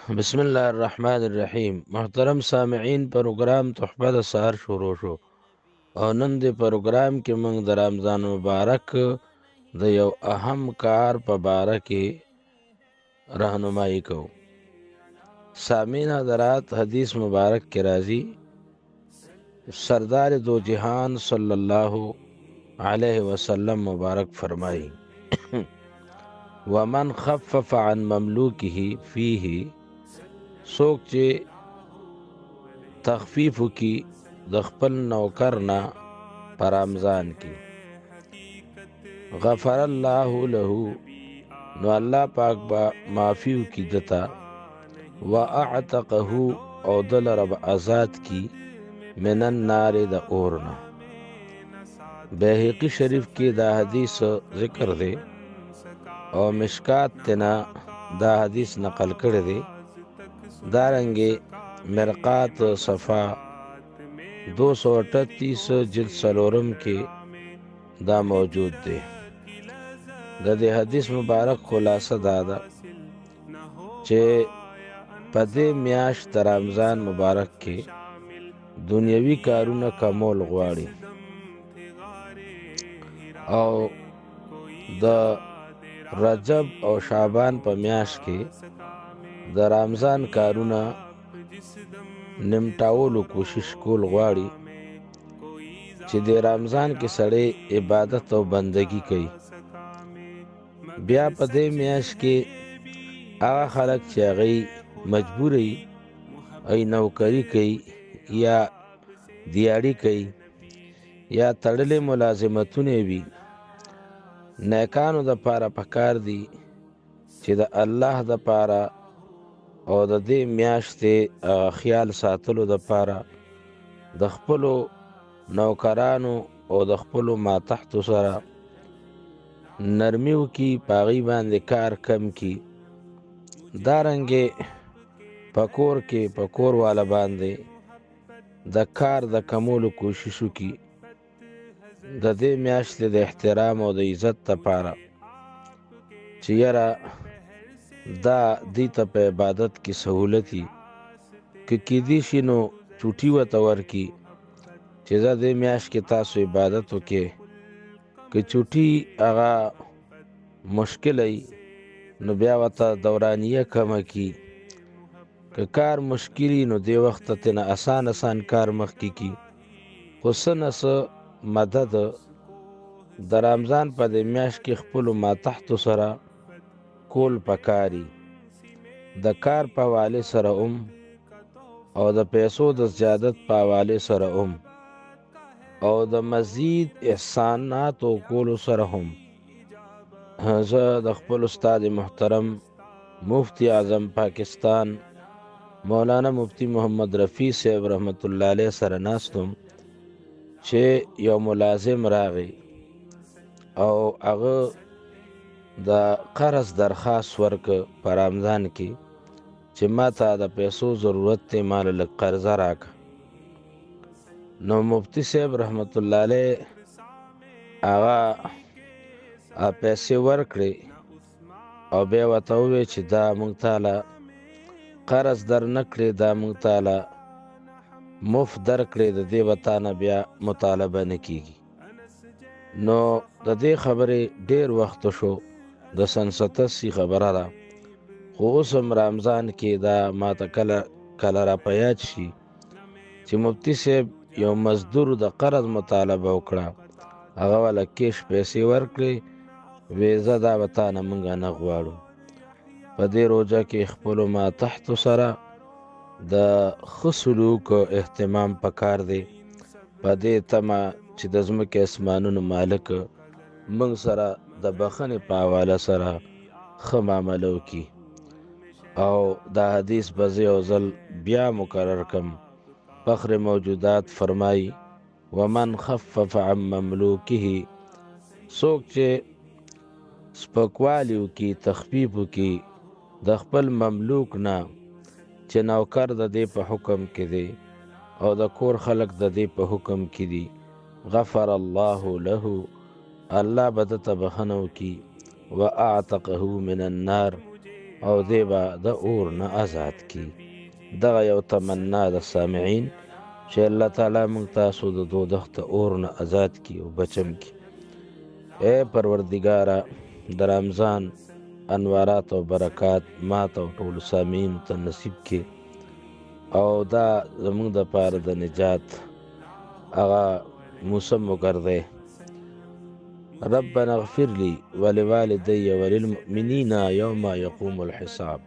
بسم الله الرحمن الرحیم. محترم سامعین، پروګرام تحفه د سهار شروع شو او نن د پروګرام کې موږ د رمضان مبارک د یو اهم کار په باره کې راهنمایي کوو. سامعین حضرات، حدیث مبارک کې راځي سردار دو جهان صلی الله علیه وسلم مبارک فرمایي ومن خفف عن مملوکه فیه، څوک چې تخفیف کی د خپل نوکر نه په رمضان کې، غفر الله له، نو الله پاک با معافیو کی دتا، و اعتقه، او دل رب آزاد کی من النار د اورنا. بهقی شریف کې دا حدیث ذکر دی او مشکات تنا دا حدیث نقل کړی دی. دارنګه مرقات صفا 238 جلد سلورم کې دا موجود دی. د دې حدیث مبارک خلاصه دا ده چې په دې میاشت د رمضان مبارک کې دنیوي کارونه کمول غواړي او د رجب او شعبان په میاشت کې د رمضان کارونه نمټاولو کوشش کول غواړي چې د رمضان کې سړی عبادت او بندگی کوي. بیا په دې میاشت کې هغه خلک چې هغوی مجبوري ای نوکری کوي یا دیاړي کوي یا تړلې ملازمتونه وي، نیکانو د پاره پکار دي چې د الله د پاره او د دې میاشتې خیال ساتلو د پاره د خپلو نوکرانو او د خپلو ماتحتو سره نرمیو کی، پاغي باندې کار کم کی. دارنګه پکور کې پکور والا باندې د کار د کمولو کوششو کی، د دې میاشتې د احترام او د عزت لپاره چې یاره دا دی ته په عبادت کې سهولتي که کېدی شي نو چوټي ورته ورکي چې زه دې میاشت کې تاسو عبادت وکړئ. که چوټي هغه مشکل ای نو بیا ورته دورانیه کمه کی. که کار مشکلی نو دې وخت ته نه آسان کار مخکې کی. خو څه نه څه مدد د رمضان په دې میاشت کې خپلو ماتحتو سره کول پکاري، د کار په حوالې سره او د پیسو د زیادت په حوالې سره او د مزید احساناتو کولو سره هم. زه د خپل استاد محترم مفتی اعظم پاکستان مولانا مفتی محمد رفیع صاحب رحمت الله علیه سره ناستم چې یو ملازم راغی او هغه د قرض درخواست ورک په رمضان کې چې ما ته د پیسو ضرورت دی، مال لږ قرضه راکړه. نو مفتی صاحب رحمت الله علیه هغه پیسې ورکړې او بیا ورته وویل چې دا موږ تاله قرض در نه کړې، دا موږ تاله مفت در کړې، د دې به تا نه بیا مطالبه نه کېږي. نو د دې خبرې ډېر وخت شو، د سن 87 خبره ده، خو اوس هم رمضان کې دا ما ته کله را په یاد شي چې مفتی صاحب یو مزدور د قرض مطالبه وکړه، هغه والا کیش پیسې ورکړې، وې زه دا به تا نه موږ نه غواړو. په دې روژه کې خپلو ماتحتو سره د ښه سلوک اهتمام پکار دی، په دې تمه چې د ځمکې اسمانونو مالک موږ سره د بخښنې په حواله سره ښه معامله وکړي. او دا حدیث به زه یو ځل بیا مکرر کم. فخر موجودات فرمایي ومن خفف عن مملوکه، څوک چې سپکوالی وکړي، تخفیف وکړي د خپل مملوک نه چې نوکر د دې په حکم کې دی او د کور خلق د دې په حکم کې دي، غفر الله له، الله به دته بخښنه وکړي، و اعتقه من النار، او دی به د اور نه آزاد کی. دغه یو تمنا د سامعین چې الله تعالی موږ تاسو د دوزخ د اور نه آزاد کی او بچم کی. اے پروردګاره د رمضان انوارات او برکات ما ته او ټولو سامعینو ته نصیب کی، او دا زموږ دپاره د نجات هغه موسم وګرځئ. ربنا اغفر لي ولوالدي وللمؤمنين يوم يقوم الحساب.